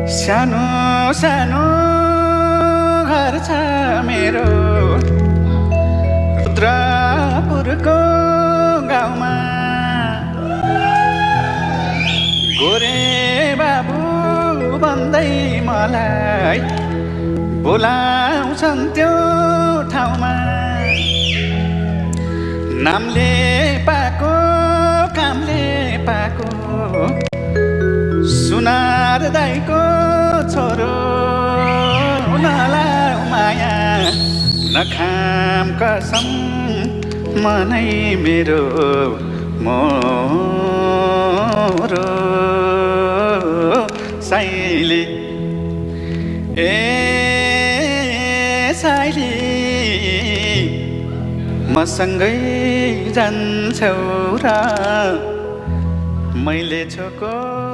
सानो सानो घर छ मेरो रुद्रपुरको गाउँमा गोरे बाबु भन्दै मलाई बोलाउँछन् त्यो ठाउँमा नामले पाएको कामले पाएको सुनार दाइको छोरो नलाउ माया नखाम कसम मनै मेरो मोरो साइली ए साइली मसँगै जान्छौ र मैले छोको